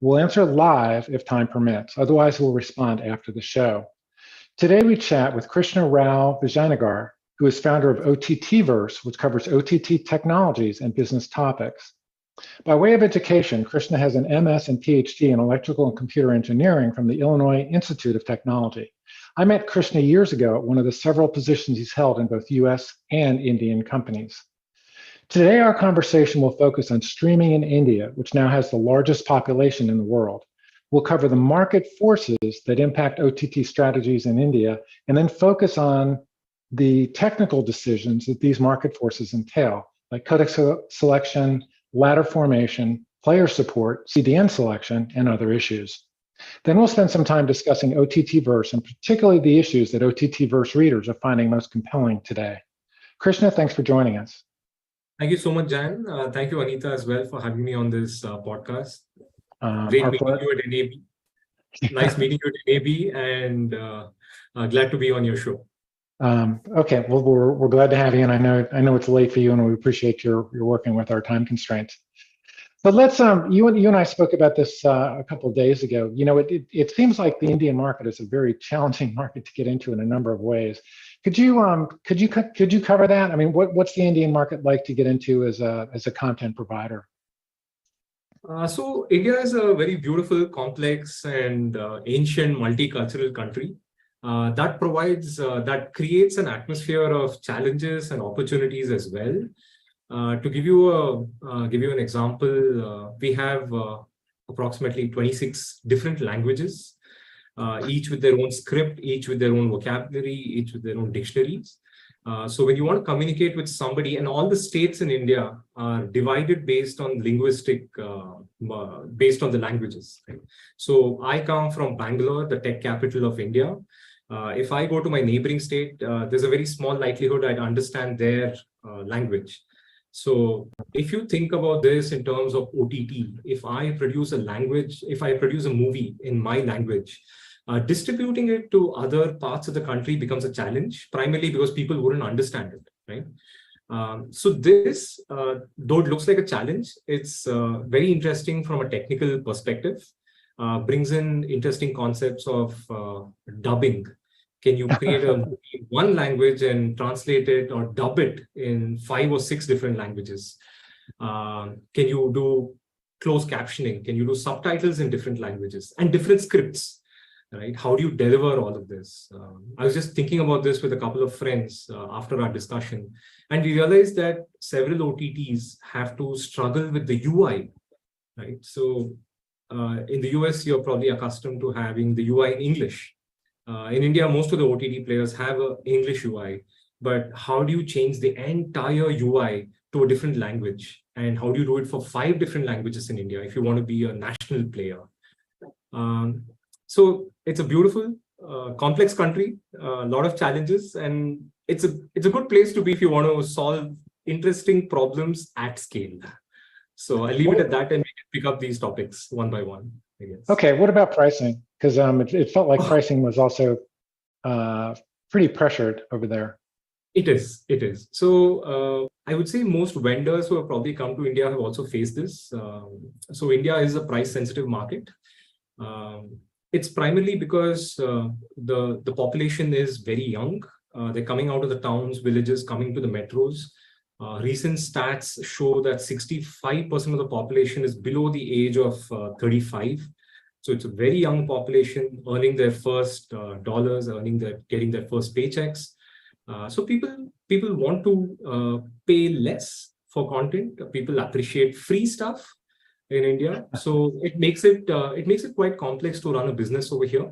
We'll answer live if time permits. Otherwise, we'll respond after the show. Today, we chat with Krishna Vijayanagar, who is founder of OTT Verse, which covers OTT technologies and business topics. By way of education, Krishna has an MS and PhD in electrical and computer engineering from the Illinois Institute of Technology. I met Krishna years ago at one of the several positions he's held in both US and Indian companies. Today, our conversation will focus on streaming in India, which now has the largest population in the world. We'll cover the market forces that impact OTT strategies in India, and then focus on the technical decisions that these market forces entail, like codec selection, ladder formation, player support, CDN selection, and other issues. Then we'll spend some time discussing OTT Verse, and particularly the issues that OTT Verse readers are finding most compelling today. Krishna, thanks for joining us. Thank you so much, Jan. Thank you, Anita, as well, for having me on this podcast. Great meeting you at NAB. Nice meeting you at NAB, and glad to be on your show. Okay, well, we're glad to have you, and I know it's late for you, and we appreciate your working with our time constraints. But let's you and I spoke about this a couple of days ago. You know, it seems like the Indian market is a very challenging market to get into in a number of ways. Could you cover that? I mean, what's the Indian market like to get into as a content provider? So India is a very beautiful, complex, and ancient multicultural country that creates an atmosphere of challenges and opportunities as well. To give you an example, we have approximately 26 different languages, each with their own script, each with their own vocabulary, each with their own dictionaries. So when you want to communicate with somebody, and all the states in India are divided based on based on the languages. Right? So I come from Bangalore, the tech capital of India. If I go to my neighboring state, there's a very small likelihood I'd understand their language. So if you think about this in terms of OTT, if I produce a movie in my language, distributing it to other parts of the country becomes a challenge, primarily because people wouldn't understand it, right? So this, though it looks like a challenge, it's very interesting from a technical perspective, brings in interesting concepts of dubbing. Can you create a movie in one language and translate it or dub it in 5 or 6 different languages? Can you do closed captioning? Can you do subtitles in different languages and different scripts? Right? How do you deliver all of this? I was just thinking about this with a couple of friends after our discussion, and we realized that several OTTs have to struggle with the UI, right? So in the US, you're probably accustomed to having the UI in English. In India, most of the OTT players have an English UI, but how do you change the entire UI to a different language? And how do you do it for 5 different languages in India if you want to be a national player? So it's a beautiful, complex country, a lot of challenges, and it's a good place to be if you want to solve interesting problems at scale. So I'll leave it at that, and we can pick up these topics one by one, I guess. Okay, what about pricing? Because it felt like pricing was also pretty pressured over there. It is. So I would say most vendors who have probably come to India have also faced this. So India is a price-sensitive market. It's primarily because the population is very young. They're coming out of the towns, villages, coming to the metros. Recent stats show that 65% of the population is below the age of 35. So it's a very young population earning their first dollars, getting their first paychecks. So people want to pay less for content. People appreciate free stuff in India. So it makes it quite complex to run a business over here.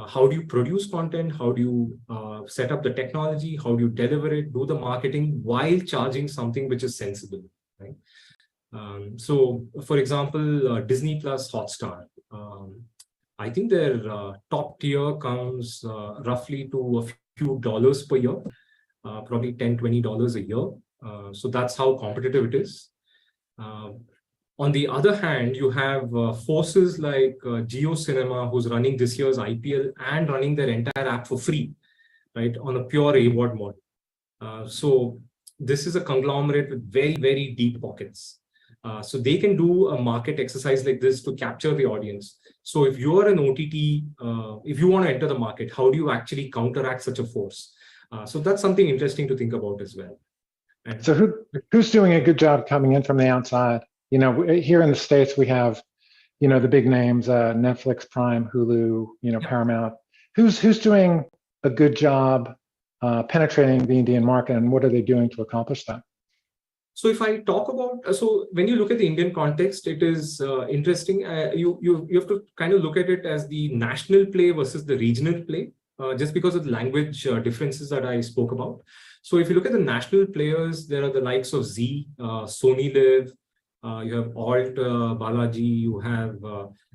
How do you produce content? How do you set up the technology? How do you deliver it? Do the marketing while charging something which is sensible, right? So, for example, Disney Plus Hotstar. I think their top tier comes roughly to a few dollars per year, probably $10, $20 a year. So that's how competitive it is. On the other hand, you have forces like Jio Cinema, who's running this year's IPL and running their entire app for free, right, on a pure AVOD model. So this is a conglomerate with very, very deep pockets. So they can do a market exercise like this to capture the audience. So if you're an OTT, if you want to enter the market, how do you actually counteract such a force? So that's something interesting to think about as well. And so who's doing a good job coming in from the outside? You know, here in the States, we have, you know, the big names, Netflix, Prime, Hulu, you know, Paramount. Who's doing a good job penetrating the Indian market, and what are they doing to accomplish that? So if I talk about, so when you look at the Indian context, it is interesting. You have to kind of look at it as the national play versus the regional play, just because of the language differences that I spoke about. So if you look at the national players, there are the likes of Z, Sony Live, you have Alt, Balaji, you have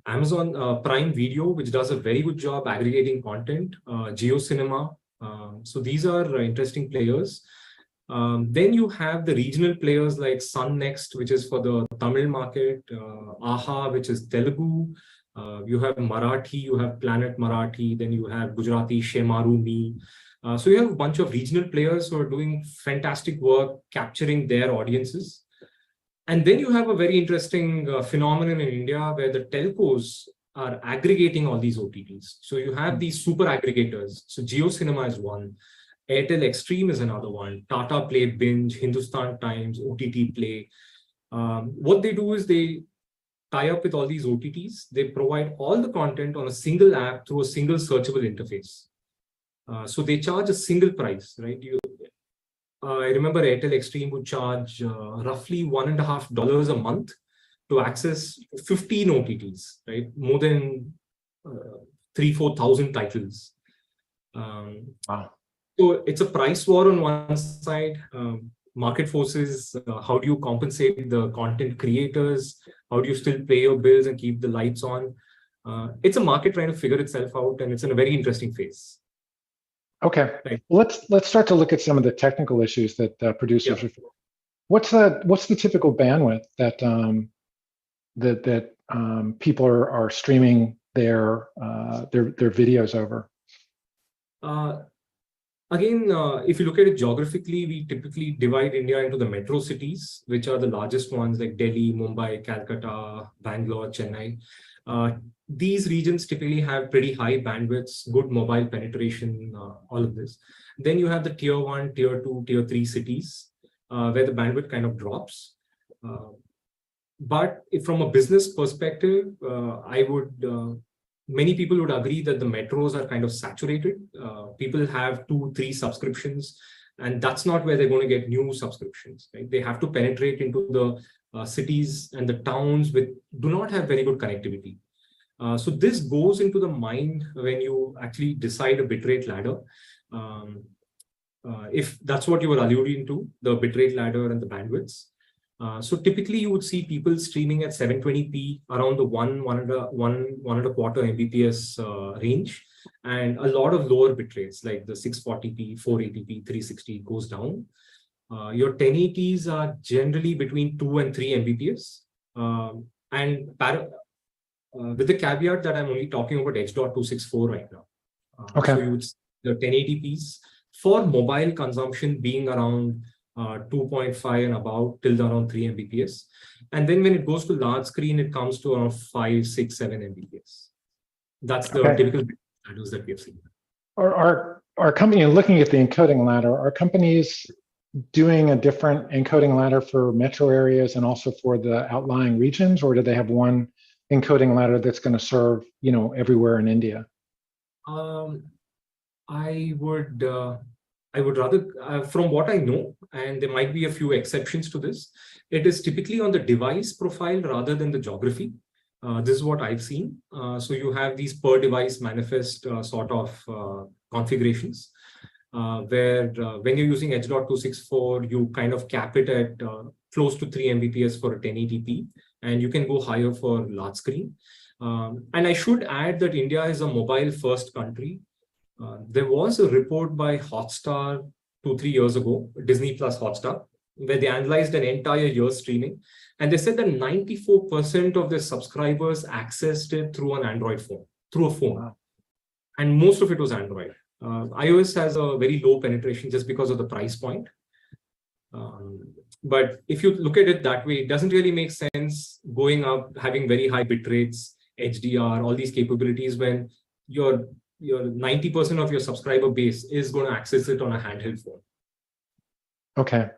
Amazon Prime Video, which does a very good job aggregating content, Jio Cinema. So these are interesting players. Then you have the regional players like Sun Next, which is for the Tamil market, AHA, which is Telugu. You have Marathi, you have Planet Marathi, then you have Gujarati, Shemaru Me. So you have a bunch of regional players who are doing fantastic work capturing their audiences. And then you have a very interesting phenomenon in India where the telcos are aggregating all these OTTs. So you have these super aggregators. So Jio Cinema is one. Airtel Extreme is another one. Tata Play, Binge, Hindustan Times, OTT Play. What they do is they tie up with all these OTTs. They provide all the content on a single app through a single searchable interface. So they charge a single price, right? I remember Airtel Extreme would charge roughly $1.50 a month to access 15 OTTs, right? More than 3,000-4,000 titles. Wow. So it's a price war on one side, market forces, how do you compensate the content creators? How do you still pay your bills and keep the lights on? It's a market trying to figure itself out, and it's in a very interesting phase. Okay, right. Let's start to look at some of the technical issues that producers are. What's the typical bandwidth that people are streaming their videos over? Again, if you look at it geographically, we typically divide India into the metro cities, which are the largest ones like Delhi, Mumbai, Calcutta, Bangalore, Chennai. These regions typically have pretty high bandwidths, good mobile penetration, all of this. Then you have the tier 1, tier 2, tier 3 cities, where the bandwidth kind of drops. But if from a business perspective, many people would agree that the metros are kind of saturated. People have 2-3 subscriptions, and that's not where they're going to get new subscriptions. Right? They have to penetrate into the cities and the towns which do not have very good connectivity. So this goes into the mind when you actually decide a bitrate ladder. If that's what you were alluding to, the bitrate ladder and the bandwidths. So typically you would see people streaming at 720p around the 1.25 Mbps range, and a lot of lower bit rates like the 640p, 480p, 360 goes down. Your 1080s are generally between 2 and 3 Mbps. With the caveat that I'm only talking about H.264 right now. Okay. So you would see the 1080p's for mobile consumption being around 2.5 and above till around 3 Mbps. And then when it goes to large screen, it comes to around 5, 6, 7 Mbps. That's the typical values that we have seen. Are company, looking at the encoding ladder, are companies doing a different encoding ladder for metro areas and also for the outlying regions, or do they have one encoding ladder that's going to serve, you know, everywhere in India? I would rather, from what I know, and there might be a few exceptions to this, it is typically on the device profile rather than the geography. This is what I've seen. So you have these per device manifest sort of configurations, where when you're using H.264, you kind of cap it at close to 3 Mbps for a 1080p, and you can go higher for large screen. And I should add that India is a mobile first country. There was a report by Hotstar 2-3 years ago, Disney Plus Hotstar, where they analyzed an entire year's streaming. And they said that 94% of their subscribers accessed it through an Android phone, through a phone. Wow. And most of it was Android. iOS has a very low penetration just because of the price point. But if you look at it that way, it doesn't really make sense going up, having very high bit rates, HDR, all these capabilities when your 90% of your subscriber base is going to access it on a handheld phone. Okay.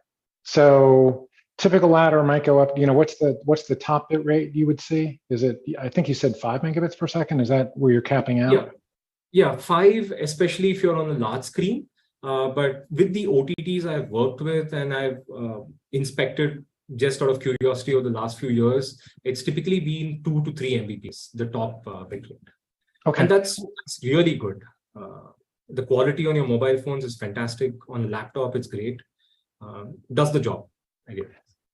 So typical ladder might go up, what's the top bit rate you would see? Is it, I think you said 5 megabits per second. Is that where you're capping out? Yeah, 5, especially if you're on a large screen. But with the OTTs I've worked with and I've inspected just out of curiosity over the last few years, it's typically been 2 to 3 Mbps, the top bit rate. Okay. And that's really good. The quality on your mobile phones is fantastic. On a laptop, it's great. Does the job, I guess.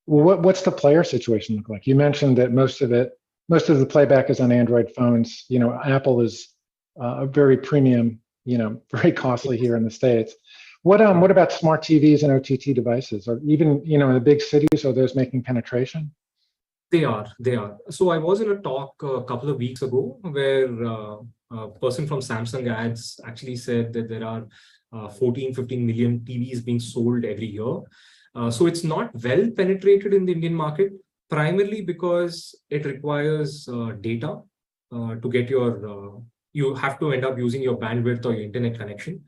Well, what's the player situation look like? You mentioned that most of the playback is on Android phones. Apple is very premium, very costly here in the States. What about smart TVs and OTT devices? Or even, in the big cities, are those making penetration? They are. So I was in a talk a couple of weeks ago where a person from Samsung Ads actually said that there are 14, 15 million TVs being sold every year. So it's not well penetrated in the Indian market, primarily because it requires data to get you have to end up using your bandwidth or your internet connection.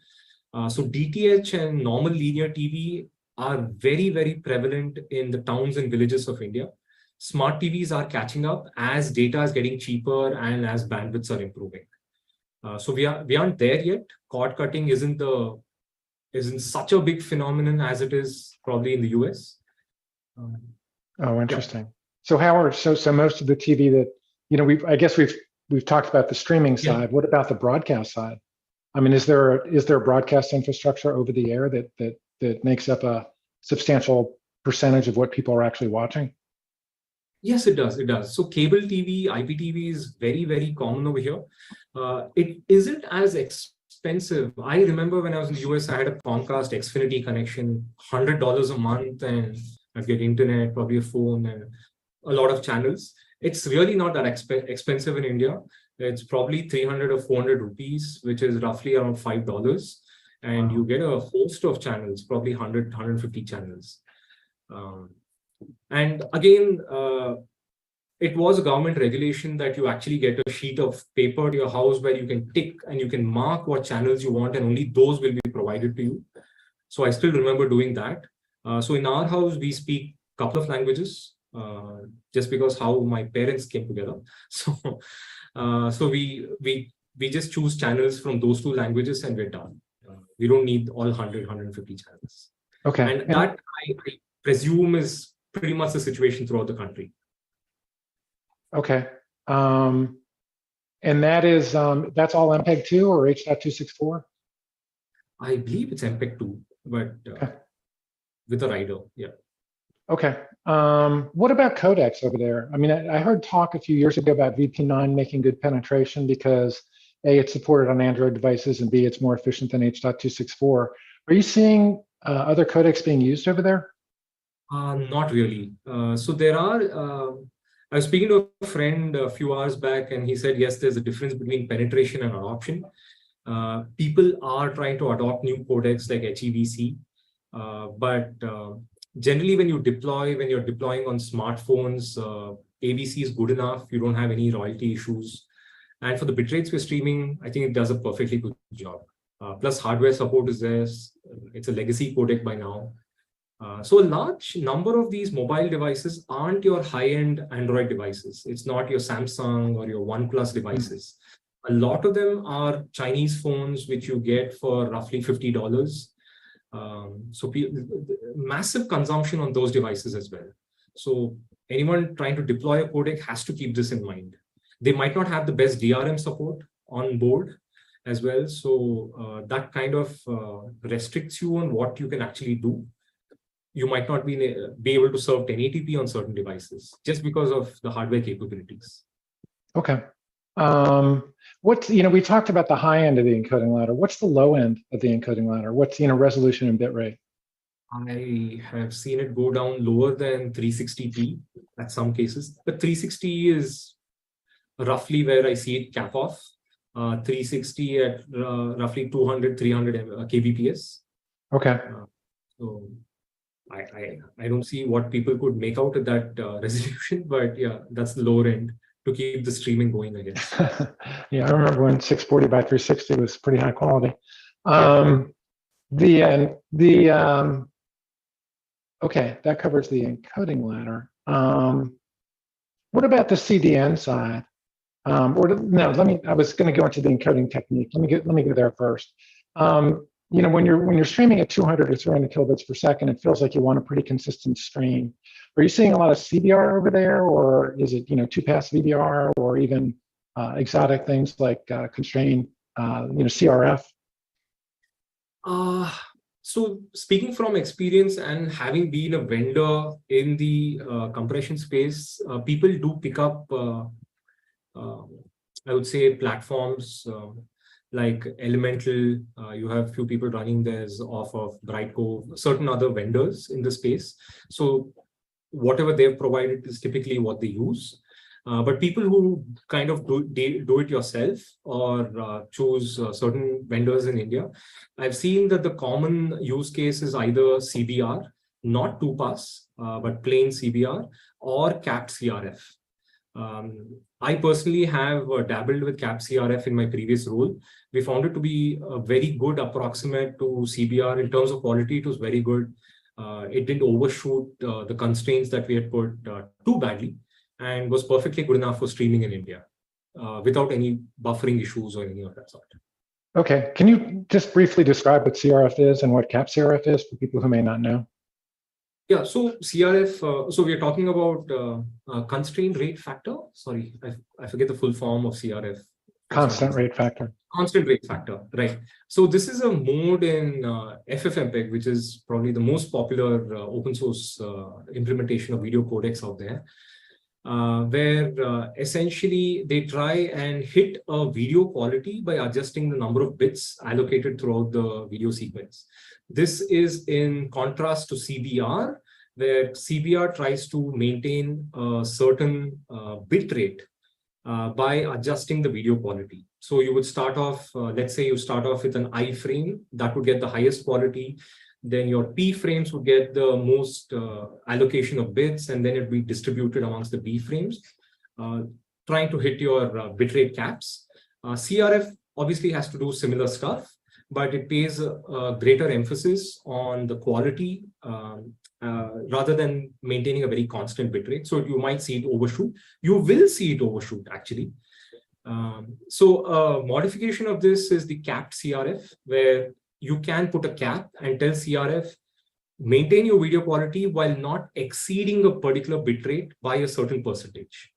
So DTH and normal linear TV are very, very prevalent in the towns and villages of India. Smart TVs are catching up as data is getting cheaper and as bandwidths are improving. So we aren't there yet. Cord cutting isn't such a big phenomenon as it is probably in the US. Oh, interesting. Yeah. So most of the TV that I guess we've talked about the streaming side. Yeah. What about the broadcast side? I mean, is there a broadcast infrastructure over the air that makes up a substantial percentage of what people are actually watching? Yes, it does. So cable TV, IPTV is very, very common over here. It isn't as expensive. I remember when I was in the US, I had a Comcast Xfinity connection, $100 a month, and I'd get internet, probably a phone, and a lot of channels. It's really not that expensive in India. It's probably 300 or 400 rupees, which is roughly around $5. And you get a host of channels, probably 100, 150 channels. And again, it was a government regulation that you actually get a sheet of paper to your house where you can tick and you can mark what channels you want, and only those will be provided to you. So I still remember doing that. So in our house, we speak a couple of languages, just because how my parents came together. So we just choose channels from those 2 languages and we're done. We don't need all 100, 150 channels. Okay. And that I presume is pretty much the situation throughout the country. Okay. And that is, that's all MPEG-2 or H.264? I believe it's MPEG-2, but with a rider, yeah. Okay. What about codecs over there? I mean, I heard talk a few years ago about VP9 making good penetration because A, it's supported on Android devices, and B, it's more efficient than H.264. Are you seeing other codecs being used over there? Not really. So there are, I was speaking to a friend a few hours back, and he said, yes, there's a difference between penetration and adoption. People are trying to adopt new codecs like HEVC, but generally when you're deploying on smartphones, AVC is good enough. You don't have any royalty issues. And for the bitrates we're streaming, I think it does a perfectly good job. Plus hardware support is there. It's a legacy codec by now. So a large number of these mobile devices aren't your high-end Android devices. It's not your Samsung or your OnePlus devices. A lot of them are Chinese phones, which you get for roughly $50. So massive consumption on those devices as well. So anyone trying to deploy a codec has to keep this in mind. They might not have the best DRM support on board as well. So that kind of restricts you on what you can actually do. You might not be able to serve 1080p on certain devices just because of the hardware capabilities. Okay. We talked about the high end of the encoding ladder. What's the low end of the encoding ladder? What's, resolution and bit rate? I have seen it go down lower than 360p at some cases, but 360 is roughly where I see it cap off. 360 at roughly 200, 300 kbps. Okay. I don't see what people could make out at that resolution, but yeah, that's the lower end to keep the streaming going, I guess. Yeah, I remember when 640 by 360 was pretty high quality. Yeah. Okay, that covers the encoding ladder. What about the CDN side? I was going to go into the encoding technique. Let me go there first. When you're streaming at 200 or 300 kilobits per second, it feels like you want a pretty consistent stream. Are you seeing a lot of CBR over there, or is it two-pass VBR, or even exotic things like constrained CRF? So speaking from experience and having been a vendor in the compression space, people do pick up, I would say, platforms like Elemental. You have few people running theirs off of Brightco, certain other vendors in the space. So whatever they've provided is typically what they use. But people who kind of do it yourself or choose certain vendors in India, I've seen that the common use case is either CBR, not 2-pass, but plain CBR, or capped CRF. I personally have dabbled with capped CRF in my previous role. We found it to be a very good approximate to CBR in terms of quality. It was very good. It didn't overshoot the constraints that we had put too badly, and was perfectly good enough for streaming in India without any buffering issues or any of that sort. Okay, can you just briefly describe what CRF is and what cap CRF is for people who may not know? Yeah, so CRF, so we are talking about constrained rate factor. Sorry, I forget the full form of CRF. Constant rate factor. Constant rate factor, right. So this is a mode in FFmpeg, which is probably the most popular open source implementation of video codecs out there. Where essentially they try and hit a video quality by adjusting the number of bits allocated throughout the video sequence. This is in contrast to CBR, where CBR tries to maintain a certain bit rate by adjusting the video quality. So you would start off, let's say you start off with an I frame that would get the highest quality. Then your P frames would get the most allocation of bits, and then it'd be distributed amongst the B frames, trying to hit your bitrate caps. CRF obviously has to do similar stuff, but it pays a greater emphasis on the quality rather than maintaining a very constant bitrate. So you might see it overshoot. You will see it overshoot, actually. So a modification of this is the capped CRF, where you can put a cap and tell CRF, maintain your video quality while not exceeding a particular bitrate by a certain percentage.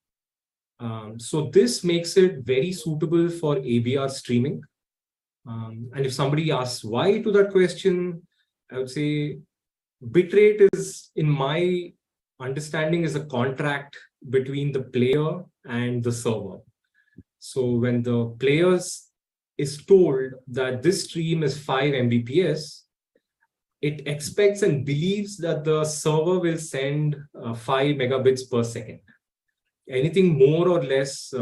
So this makes it very suitable for ABR streaming. And if somebody asks why to that question, I would say bitrate is, in my understanding, is a contract between the player and the server. So when the players is told that this stream is 5 Mbps, it expects and believes that the server will send 5 megabits per second. Anything more or less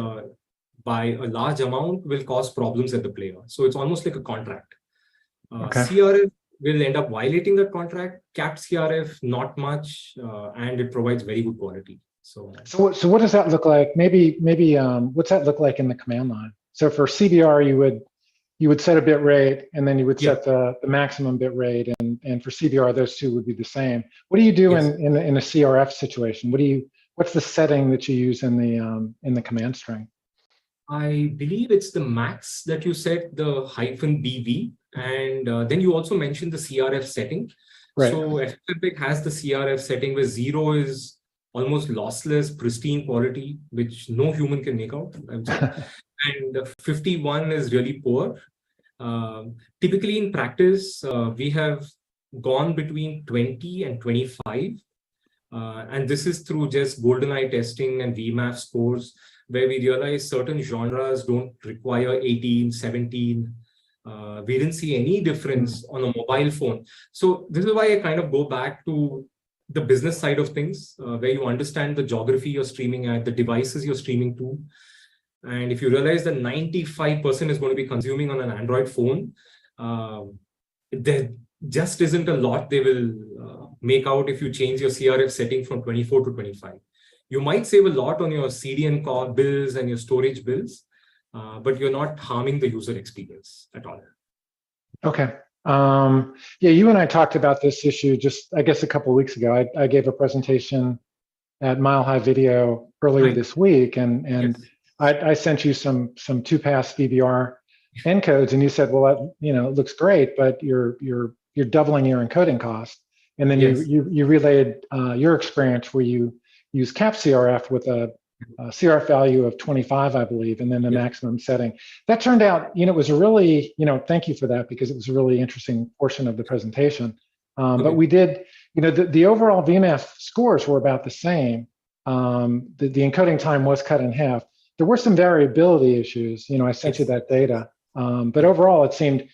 by a large amount will cause problems at the player. So it's almost like a contract. Okay. CRF will end up violating that contract. Capped CRF, not much, and it provides very good quality. So what does that look like? Maybe what's that look like in the command line? So for CBR, you would set a bit rate, and then you would set the maximum bit rate, and for CBR, those two would be the same. What do you do in a CRF situation? What's the setting that you use in the command string? I believe it's the max that you set, the -BV, and then you also mentioned the CRF setting. Right. So FFmpeg has the CRF setting where 0 is almost lossless, pristine quality, which no human can make out, I would say. And 51 is really poor. Typically in practice, we have gone between 20 and 25. And this is through just GoldenEye testing and VMAF scores, where we realize certain genres don't require 18, 17. We didn't see any difference on a mobile phone. So this is why I kind of go back to the business side of things, where you understand the geography you're streaming at, the devices you're streaming to. And if you realize that 95% is going to be consuming on an Android phone, there just isn't a lot they will make out if you change your CRF setting from 24 to 25. You might save a lot on your CDN call bills and your storage bills, but you're not harming the user experience at all. Okay. Yeah, you and I talked about this issue just, I guess, a couple of weeks ago. I gave a presentation at Mile High Video earlier this week, and Yes. I sent you some 2-pass VBR encodes, and you said, well, it looks great, but you're doubling your encoding cost. And then Yes. you relayed your experience where you use cap CRF with a CRF value of 25, I believe, and then the maximum setting. That turned out, it was a really, thank you for that, because it was a really interesting portion of the presentation. But we did, the overall VMAF scores were about the same. The encoding time was cut in half. There were some variability issues. I sent you that data, but overall, it seemed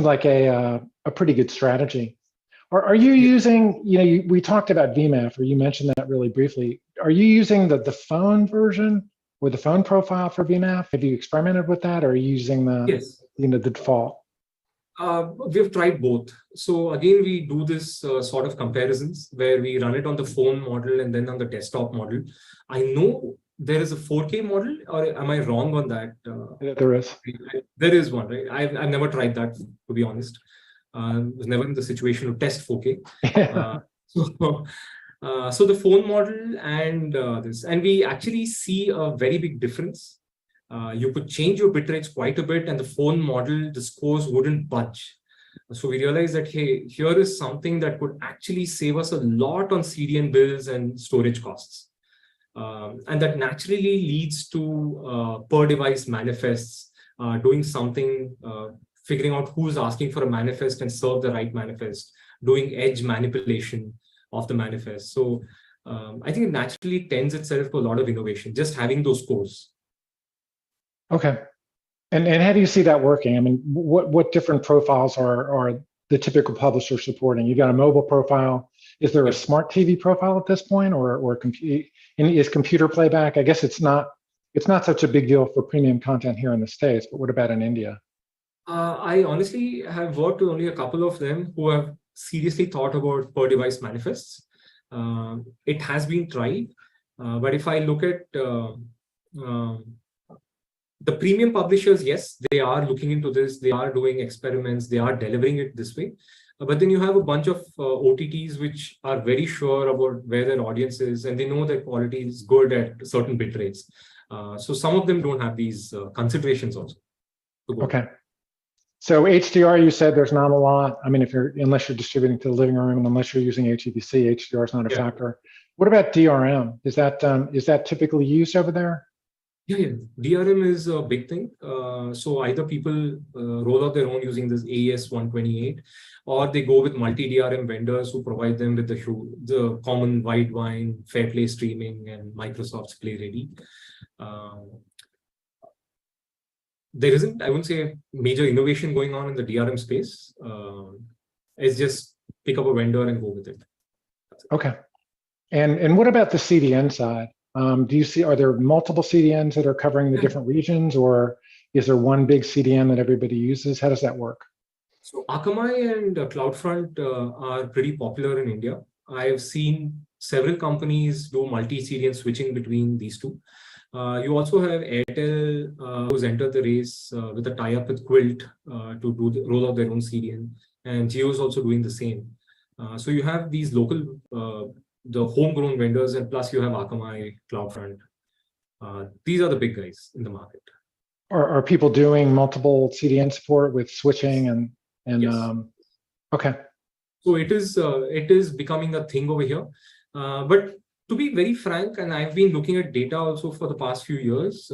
like a pretty good strategy. Are you using, we talked about VMAF, or you mentioned that really briefly. Are you using the phone version or the phone profile for VMAF? Have you experimented with that, or are you using the default? We've tried both. So again, we do this sort of comparisons where we run it on the phone model and then on the desktop model. I know there is a 4K model, or am I wrong on that? There is. There is one, right? I've never tried that, to be honest. Was never in the situation to test 4K. So the phone model and this, and we actually see a very big difference. You could change your bit rates quite a bit, and the phone model, the scores wouldn't budge. So we realized that, hey, here is something that could actually save us a lot on CDN bills and storage costs. And that naturally leads to per device manifests, doing something, figuring out who's asking for a manifest and serve the right manifest, doing edge manipulation of the manifest. So I think it naturally tends itself to a lot of innovation, just having those scores. Okay. And how do you see that working? I mean, what different profiles are the typical publisher supporting? You got a mobile profile. Is there a smart TV profile at this point, or is computer playback? I guess it's not such a big deal for premium content here in the States, but what about in India? I honestly have worked with only a couple of them who have seriously thought about per device manifests. It has been tried, but if I look at the premium publishers, yes, they are looking into this. They are doing experiments. They are delivering it this way. But then you have a bunch of OTTs which are very sure about where their audience is, and they know their quality is good at certain bit rates. So some of them don't have these considerations also. Okay. So HDR, you said there's not a lot. I mean, unless you're distributing to the living room, and unless you're using HEVC, HDR is not a factor. What about DRM? Is that typically used over there? Yeah. DRM is a big thing. So either people roll out their own using this AES 128, or they go with multi-DRM vendors who provide them with the common Widevine, Fairplay streaming, and Microsoft's Play Ready. There isn't, I wouldn't say, major innovation going on in the DRM space. It's just pick up a vendor and go with it. Okay. And what about the CDN side? Are there multiple CDNs that are covering the different regions, or is there one big CDN that everybody uses? How does that work? So Akamai and CloudFront are pretty popular in India. I've seen several companies do multi-CDN switching between these two. You also have Airtel, who's entered the race with a tie-up with Quilt to roll out their own CDN, and Jio is also doing the same. So you have these local, the homegrown vendors, and plus you have Akamai, CloudFront. These are the big guys in the market. Are people doing multiple CDN support with switching and yes. Okay. So it is becoming a thing over here, but to be very frank, and I've been looking at data also for the past few years,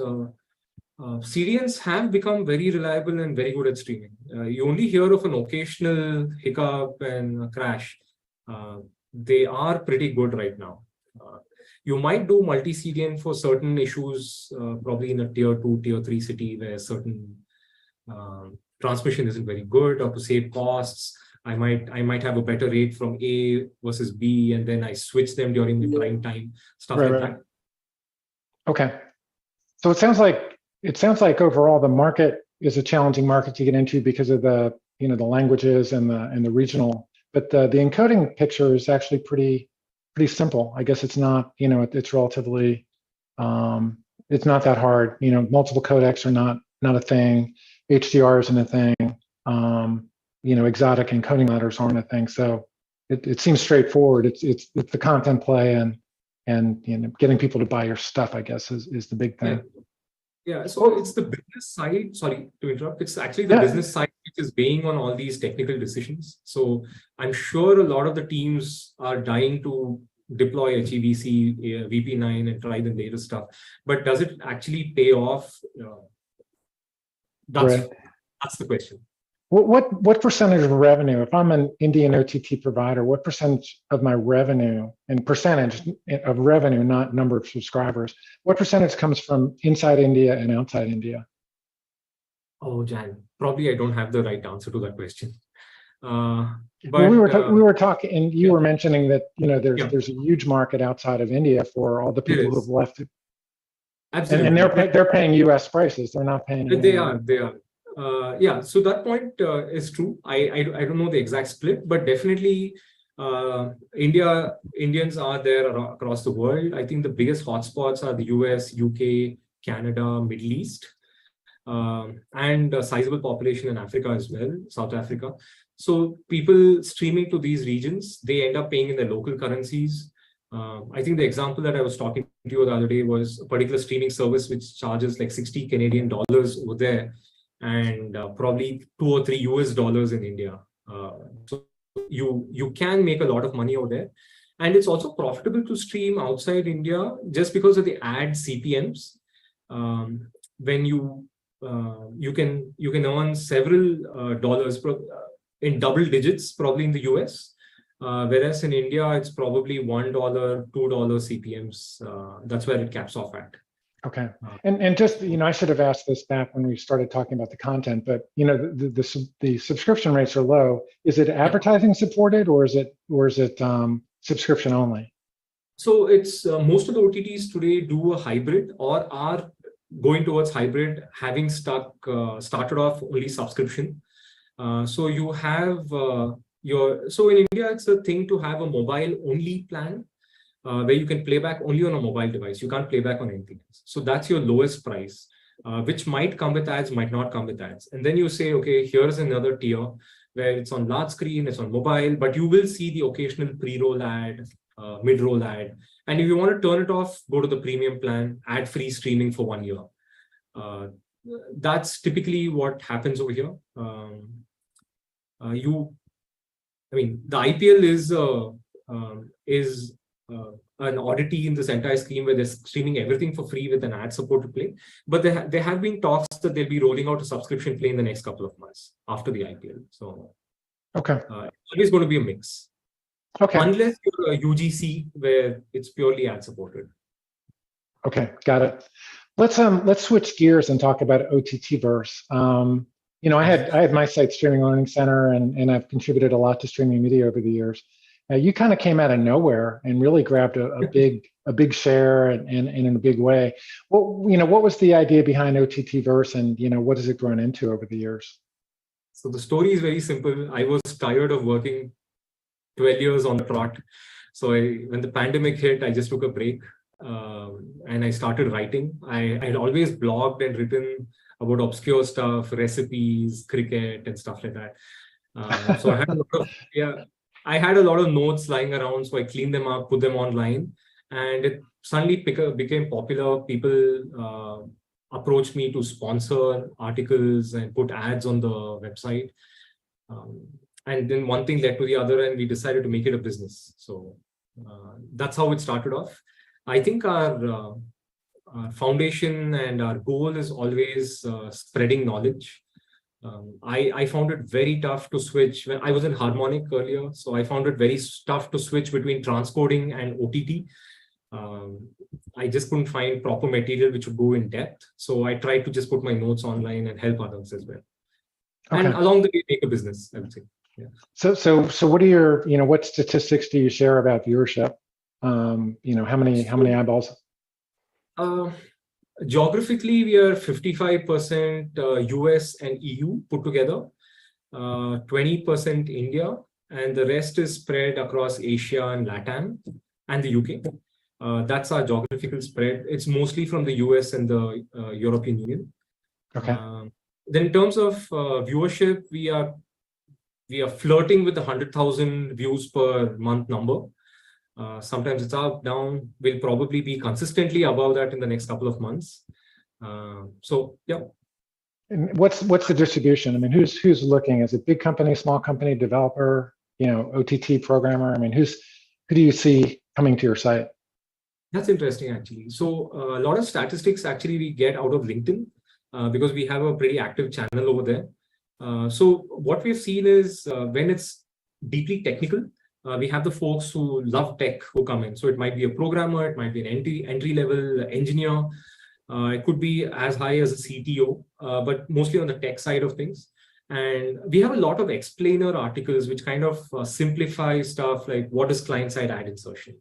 CDNs have become very reliable and very good at streaming. You only hear of an occasional hiccup and a crash. They are pretty good right now. You might do multi-CDN for certain issues, probably in a tier 2, tier 3 city where certain transmission isn't very good, or to save costs. I might have a better rate from A versus B, and then I switch them during the prime time, stuff like that. Okay. So it sounds like overall the market is a challenging market to get into because of the the languages and the regional but the encoding picture is actually pretty simple. I guess it's not, it's relatively, it's not that hard. Multiple codecs are not a thing. HDR isn't a thing. Exotic encoding ladders aren't a thing. So it seems straightforward. It's the content play and getting people to buy your stuff, I guess, is the big thing. Yeah, so it's the business side, sorry to interrupt, it's actually the business side which is weighing on all these technical decisions. So I'm sure a lot of the teams are dying to deploy HEVC, VP9 and try the latest stuff. But does it actually pay off? That's the question. What percentage of revenue, if I'm an Indian OTT provider, what percentage of my revenue, and percentage of revenue, not number of subscribers, what percentage comes from inside India and outside India? Oh, Jan, probably I don't have the right answer to that question. But we were talking, and you were mentioning that there's a huge market outside of India for all the people who have left. Absolutely, and they're paying U.S. prices. They're not paying. They are. Yeah, so that point is true. I don't know the exact split, but definitely Indians are there across the world. I think the biggest hotspots are the US, UK, Canada, Middle East, and a sizable population in Africa as well, South Africa. So people streaming to these regions, they end up paying in their local currencies. I think the example that I was talking to you the other day was a particular streaming service which charges like 60 Canadian dollars over there, and probably $2 or $3 US in India. So you can make a lot of money over there. And it's also profitable to stream outside India just because of the ad CPMs. When you can earn several dollars in double digits, probably in the US. Whereas in India, it's probably $1, $2 CPMs. That's where it caps off at. Okay, and just I should have asked this back when we started talking about the content, but the subscription rates are low. Is it advertising supported, or is it subscription only? So it's most of the OTTs today do a hybrid or are going towards hybrid, having started off only subscription. So you have so in India it's a thing to have a mobile only plan. Where you can play back only on a mobile device. You can't play back on anything else. So that's your lowest price, which might come with ads, might not come with ads. And then you say, okay, here's another tier where it's on large screen, it's on mobile, but you will see the occasional pre-roll ad, mid-roll ad. And if you want to turn it off, go to the premium plan, ad-free streaming for 1 year. That's typically what happens over here. The IPL is an oddity in this entire scheme where they're streaming everything for free with an ad supported play. But there have been talks that they'll be rolling out a subscription play in the next couple of months after the IPL. So okay, it's always going to be a mix. Okay, unless you're a UGC where it's purely ad supported. Okay, got it. Let's switch gears and talk about OTT Verse. I had my site, Streaming Learning Center, and I've contributed a lot to streaming media over the years. You kind of came out of nowhere and really grabbed a big share and in a big way. What was the idea behind OTT Verse, and what has it grown into over the years? So the story is very simple. I was tired of working 12 years on the trot. So when the pandemic hit, I just took a break and I started writing. I had always blogged and written about obscure stuff, recipes, cricket, and stuff like that. So I had a lot of notes lying around, so I cleaned them up, put them online, and it suddenly became popular. People approached me to sponsor articles and put ads on the website. And then one thing led to the other, and we decided to make it a business. So that's how it started off. I think our foundation and our goal is always spreading knowledge. I found it very tough to switch. When I was in Harmonic earlier, so I found it very tough to switch between transcoding and OTT. I just couldn't find proper material which would go in depth. So I tried to just put my notes online and help others as well. Okay. And along the way, make a business, I would say. Yeah. So what are your, what statistics do you share about viewership? How many eyeballs? Geographically, we are 55% US and EU put together, 20% India, and the rest is spread across Asia and LATAM and the UK. That's our geographical spread. It's mostly from the US and the European Union. Okay. Then in terms of viewership, we are flirting with the 100,000 views per month number. Sometimes it's up, down. We'll probably be consistently above that in the next couple of months. So yeah. And what's the distribution? I mean, who's looking? Is it big company, small company, developer, OTT programmer? I mean, who do you see coming to your site? That's interesting, actually. So a lot of statistics actually we get out of LinkedIn because we have a pretty active channel over there. So what we've seen is when it's deeply technical, we have the folks who love tech who come in. So it might be a programmer, it might be an entry-level engineer. It could be as high as a CTO, but mostly on the tech side of things. And we have a lot of explainer articles which kind of simplify stuff like what is client-side ad insertion.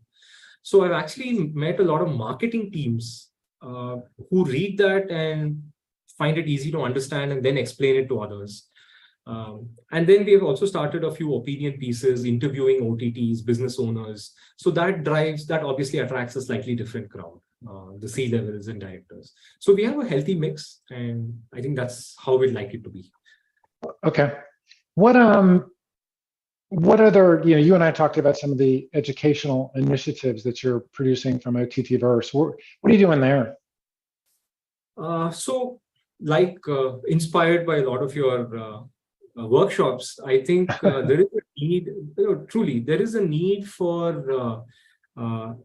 So I've actually met a lot of marketing teams who read that and find it easy to understand and then explain it to others. And then we have also started a few opinion pieces, interviewing OTTs, business owners. So that obviously attracts a slightly different crowd, the C-levels and directors. So we have a healthy mix, and I think that's how we'd like it to be. Okay. What other, you and I talked about some of the educational initiatives that you're producing from OTT Verse. What are you doing there? So inspired by a lot of your workshops, I think there is a need, truly, there is a need for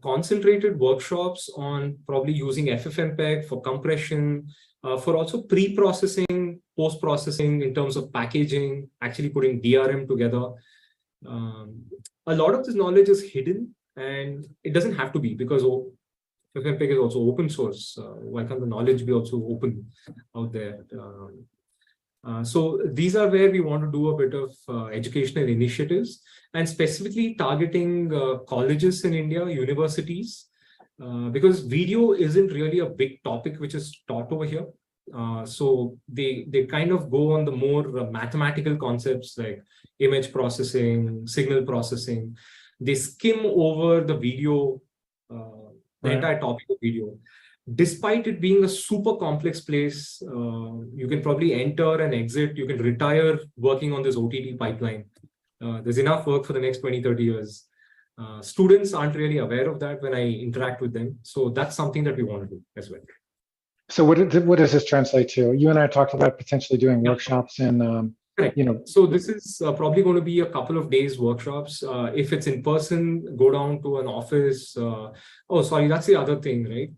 concentrated workshops on probably using FFmpeg for compression, for also pre-processing, post-processing in terms of packaging, actually putting DRM together. A lot of this knowledge is hidden, and it doesn't have to be, because FFmpeg is also open source. Why can't the knowledge be also open out there? So these are where we want to do a bit of educational initiatives, and specifically targeting colleges in India, universities, because video isn't really a big topic which is taught over here. So they kind of go on the more mathematical concepts like image processing, signal processing. They skim over the video, the entire topic of video. Despite it being a super complex place, you can probably enter and exit. You can retire working on this OTT pipeline. There's enough work for the next 20, 30 years. Students aren't really aware of that when I interact with them. So that's something that we want to do as well. So what does this translate to? You and I talked about potentially doing workshops in, So this is probably going to be a couple of days workshops. If it's in person, go down to an office. Oh, sorry, that's the other thing, right?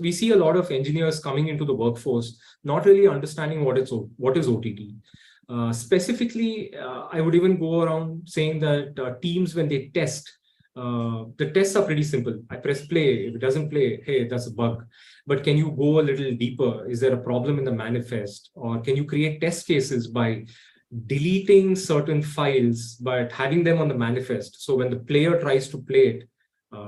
We see a lot of engineers coming into the workforce, not really understanding what is OTT. Specifically, I would even go around saying that teams, when they test, the tests are pretty simple. I press play. If it doesn't play, hey, that's a bug. But can you go a little deeper? Is there a problem in the manifest? Or can you create test cases by deleting certain files but having them on the manifest? So when the player tries to play it,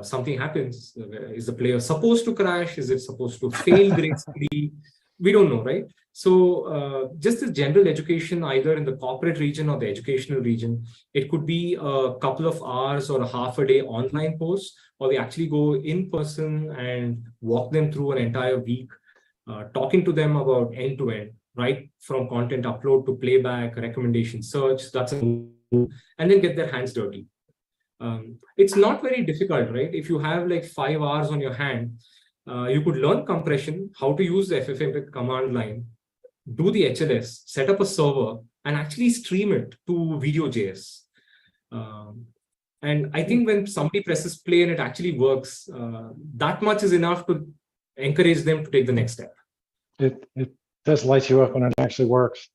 something happens. Is the player supposed to crash? Is it supposed to fail gracefully? We don't know, right? So just the general education, either in the corporate region or the educational region, it could be a couple of hours or a half a day online course, or we actually go in person and walk them through an entire week, talking to them about end-to-end, right? From content upload to playback, recommendation search, and then get their hands dirty. It's not very difficult, right? If you have like 5 hours on your hand, you could learn compression, how to use the FFmpeg command line, do the HLS, set up a server, and actually stream it to Video.js. And I think when somebody presses play and it actually works, that much is enough to encourage them to take the next step. It does light you up when it actually works.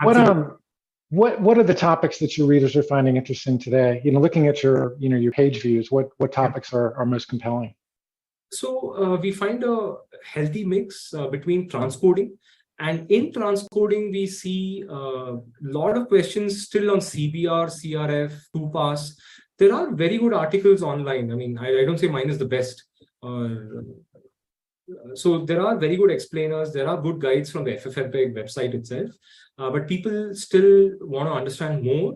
What are the topics that your readers are finding interesting today? Looking at your your page views, what topics are most compelling? So we find a healthy mix between transcoding, and in transcoding we see a lot of questions still on CBR, CRF, 2pass. There are very good articles online. I mean, I don't say mine is the best. So there are very good explainers. There are good guides from the FFmpeg website itself, but people still want to understand more.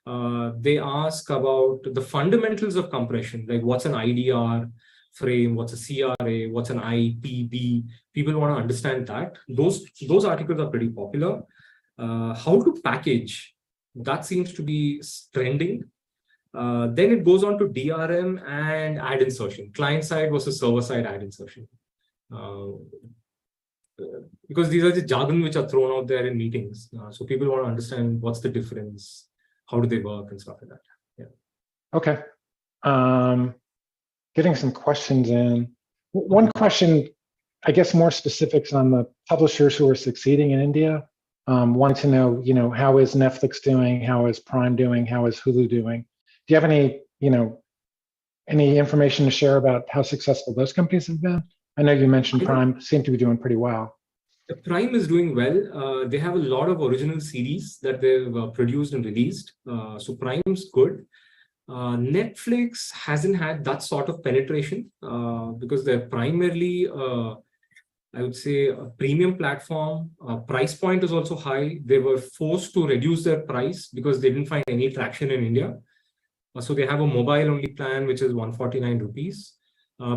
They ask about the fundamentals of compression, like what's an IDR frame, what's a CRA, what's an IPB. People want to understand that. Those articles are pretty popular. How to package, that seems to be trending. Then it goes on to DRM and ad insertion, client side versus server side ad insertion. Because these are the jargon which are thrown out there in meetings. So people want to understand what's the difference, how do they work and stuff like that. Yeah. Okay. Getting some questions in. One question, I guess more specifics on the publishers who are succeeding in India. Wanting to know, how is Netflix doing? How is Prime doing? How is Hulu doing? Do you have any information to share about how successful those companies have been? I know you mentioned Prime seem to be doing pretty well. The Prime is doing well. They have a lot of original series that they've produced and released. So Prime's good. Netflix hasn't had that sort of penetration because they're primarily, I would say, a premium platform. Price point is also high. They were forced to reduce their price because they didn't find any traction in India. So they have a mobile-only plan, which is 149 rupees.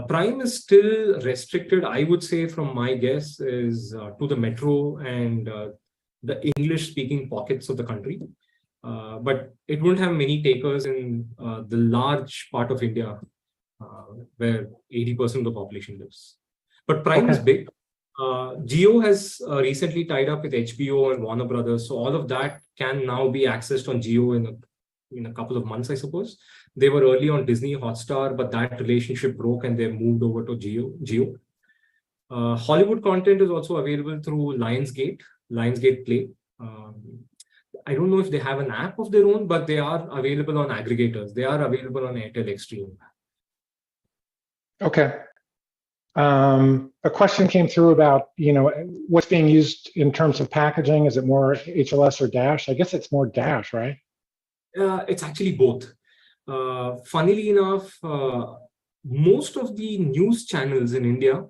Prime is still restricted, I would say, from my guess, is to the metro and the English-speaking pockets of the country. But it won't have many takers in the large part of India where 80% of the population lives. But Prime is big. Jio has recently tied up with HBO and Warner Brothers. So all of that can now be accessed on Jio in a couple of months, I suppose. They were early on Disney Hotstar, but that relationship broke and they moved over to Jio. Hollywood content is also available through Lionsgate Play. I don't know if they have an app of their own, but they are available on aggregators. They are available on Airtel Extreme. Okay. A question came through about, what's being used in terms of packaging. Is it more HLS or Dash? I guess it's more Dash, right? It's actually both. Funnily enough, most of the news channels in India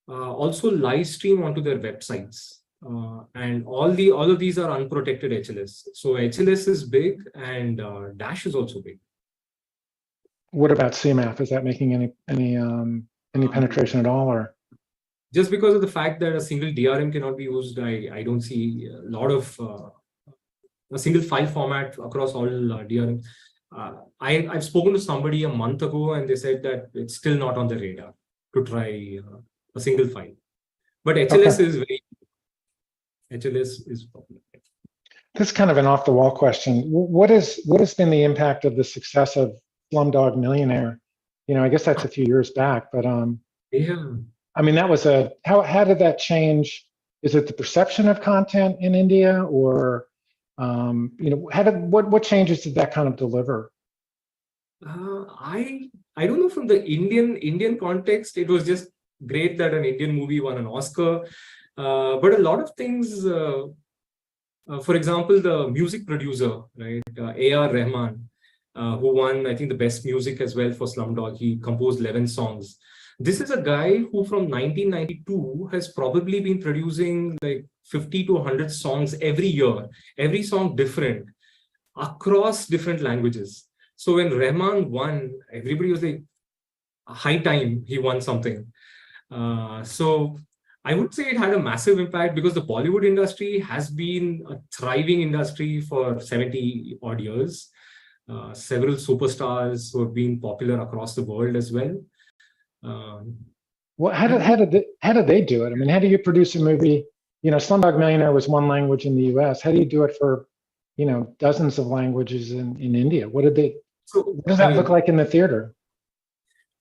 also live stream onto their websites. And all of these are unprotected HLS. So HLS is big and Dash is also big. What about CMAP? Is that making any penetration at all, or? Just because of the fact that a single DRM cannot be used, I don't see a lot of a single file format across all DRM. I've spoken to somebody a month ago and they said that it's still not on the radar to try a single file. But HLS is very HLS is popular. This is kind of an off-the-wall question. What has been the impact of the success of Slumdog Millionaire? I guess that's a few years back, but yeah. I mean, that was how did that change? Is it the perception of content in India, or what changes did that kind of deliver? I don't know, from the Indian context, it was just great that an Indian movie won an Oscar. But a lot of things, for example, the music producer, right, A.R. Rahman, who won, I think, the best music as well for Slumdog. He composed 11 songs. This is a guy who from 1992 has probably been producing like 50 to 100 songs every year, every song different, across different languages. So when Rahman won, everybody was like, high time he won something. So I would say it had a massive impact because the Bollywood industry has been a thriving industry for 70 odd years. Several superstars who have been popular across the world as well. Well, how did they do it? I mean, how do you produce a movie? Slumdog Millionaire was one language in the U.S. How do you do it for, dozens of languages in India? What does that look like in the theater?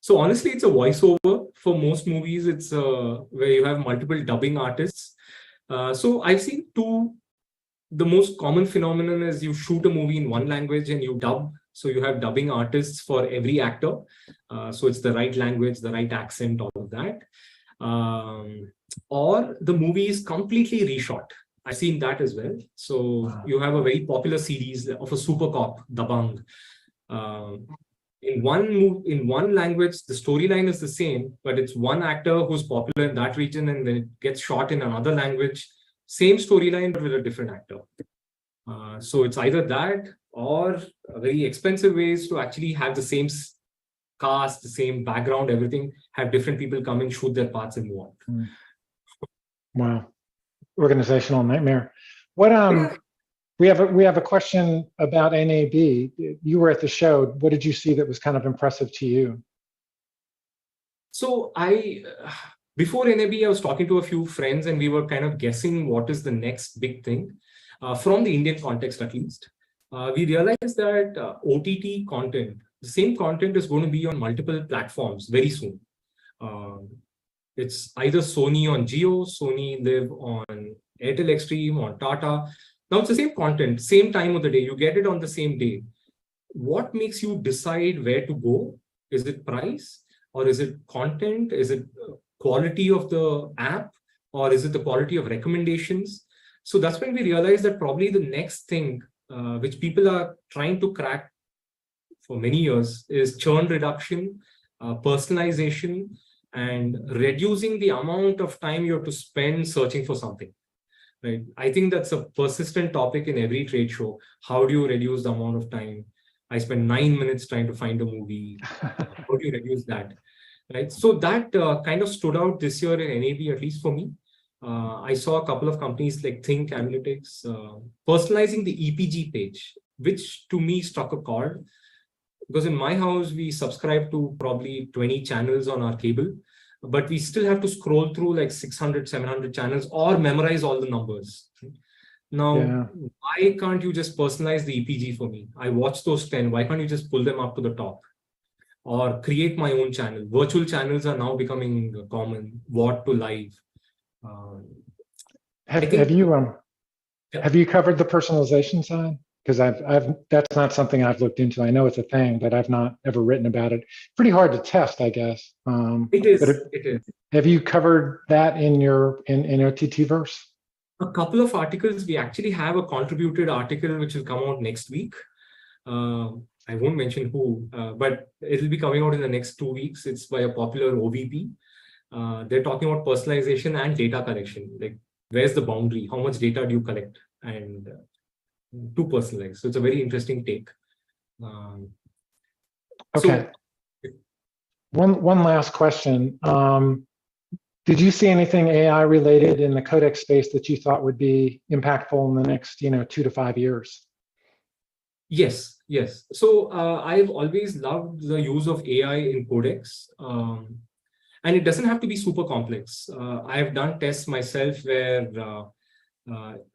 So honestly, it's a voiceover for most movies. It's where you have multiple dubbing artists. So I've seen two. The most common phenomenon is you shoot a movie in one language and you dub. So you have dubbing artists for every actor. So it's the right language, the right accent, all of that. Or the movie is completely reshot. I've seen that as well. So you have a very popular series of a super cop, Dabang. In one language, the storyline is the same, but it's one actor who's popular in that region and then it gets shot in another language. Same storyline, but with a different actor. So it's either that or very expensive ways to actually have the same cast, the same background, everything, have different people come and shoot their parts and move on. Wow, organizational nightmare. What we have a question about NAB. You were at the show. What did you see that was kind of impressive to you? So before NAB, I was talking to a few friends and we were kind of guessing what is the next big thing from the Indian context, at least. We realized that OTT content, the same content is going to be on multiple platforms very soon. It's either Sony on Jio, Sony Live on Airtel Extreme, on Tata. Now it's the same content, same time of the day. You get it on the same day. What makes you decide where to go? Is it price? Or is it content? Is it quality of the app? Or is it the quality of recommendations? So that's when we realized that probably the next thing which people are trying to crack for many years is churn reduction, personalization, and reducing the amount of time you have to spend searching for something. Right? I think that's a persistent topic in every trade show. How do you reduce the amount of time? I spend 9 minutes trying to find a movie. How do you reduce that? Right. So that kind of stood out this year in NAB, at least for me. I saw a couple of companies like Think Analytics personalizing the EPG page, which to me struck a chord. Because in my house, we subscribe to probably 20 channels on our cable, but we still have to scroll through like 600, 700 channels or memorize all the numbers. Now, why can't you just personalize the EPG for me? I watch those 10. Why can't you just pull them up to the top? Or create my own channel? Virtual channels are now becoming common. What to live? Have you covered the personalization side? Because that's not something I've looked into. I know it's a thing, but I've not ever written about it. Pretty hard to test, I guess. It is. Have you covered that in OTT Verse? A couple of articles. We actually have a contributed article which will come out next week. I won't mention who, but it'll be coming out in the next 2 weeks. It's by a popular OVP. They're talking about personalization and data collection. Like, where's the boundary? How much data do you collect? And to personalize. So it's a very interesting take. Okay. So, one last question. Did you see anything AI related in the codec space that you thought would be impactful in the next 2 to 5 years? Yes. So I've always loved the use of AI in codecs. And it doesn't have to be super complex. I've done tests myself where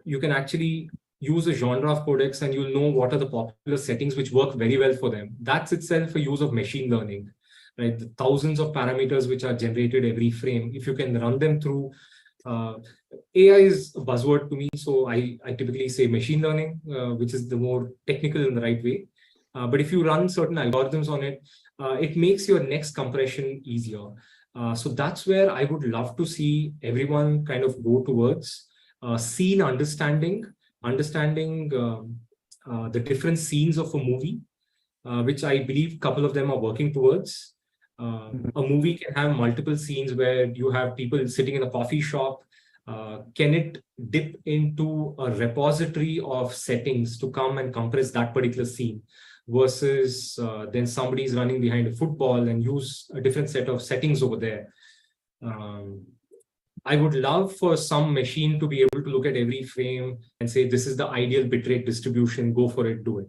you can actually use a genre of codecs and you'll know what are the popular settings which work very well for them. That's itself a use of machine learning, right? The thousands of parameters which are generated every frame. If you can run them through, AI is a buzzword to me. So I typically say machine learning, which is the more technical in the right way. But if you run certain algorithms on it, it makes your next compression easier. So that's where I would love to see everyone kind of go towards scene understanding the different scenes of a movie, which I believe a couple of them are working towards. A movie can have multiple scenes where you have people sitting in a coffee shop. Can it dip into a repository of settings to come and compress that particular scene versus then somebody's running behind a football and use a different set of settings over there? I would love for some machine to be able to look at every frame and say, this is the ideal bitrate distribution, go for it, do it.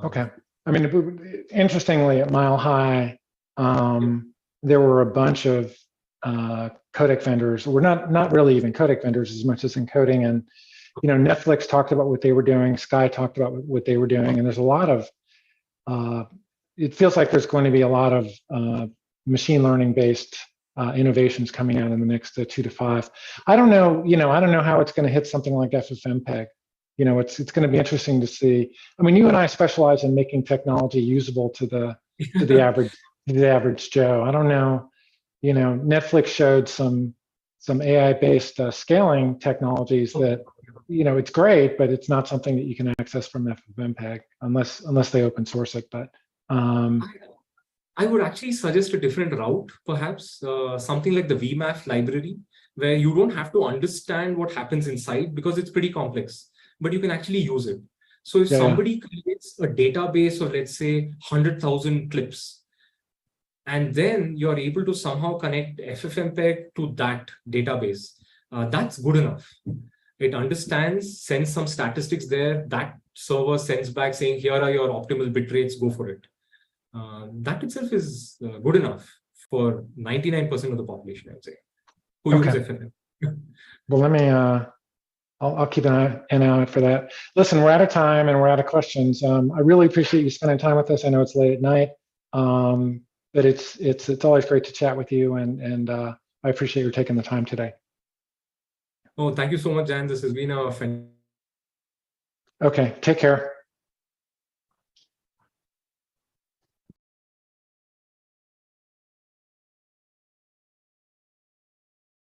Okay. I mean, interestingly, at Mile High, there were a bunch of codec vendors. We're not really even codec vendors as much as encoding. And, Netflix talked about what they were doing. Sky talked about what they were doing. And there's a lot of, it feels like there's going to be a lot of machine learning based innovations coming out in the next 2 to 5. I don't know, I don't know how it's going to hit something like FFmpeg. It's going to be interesting to see. I mean, you and I specialize in making technology usable to the average Joe. I don't know, Netflix showed some AI-based scaling technologies that, it's great, but it's not something that you can access from FFmpeg unless they open source it. But I would actually suggest a different route, perhaps something like the VMAF library, where you don't have to understand what happens inside because it's pretty complex. but you can actually use it. So if Yeah, yeah. somebody creates a database of, let's say, 100,000 clips, and then you're able to somehow connect FFmpeg to that database, that's good enough. It understands, sends some statistics there, that server sends back saying, here are your optimal bit rates, go for it. That itself is good enough for 99% of the population, I would say, who use FFmpeg. Well, let me, I'll keep an eye out for that. Listen, we're out of time and we're out of questions. I really appreciate you spending time with us. I know it's late at night, but it's always great to chat with you, and I appreciate you taking the time today. Oh, thank you so much, Jan. This has been a fan. Okay, take care.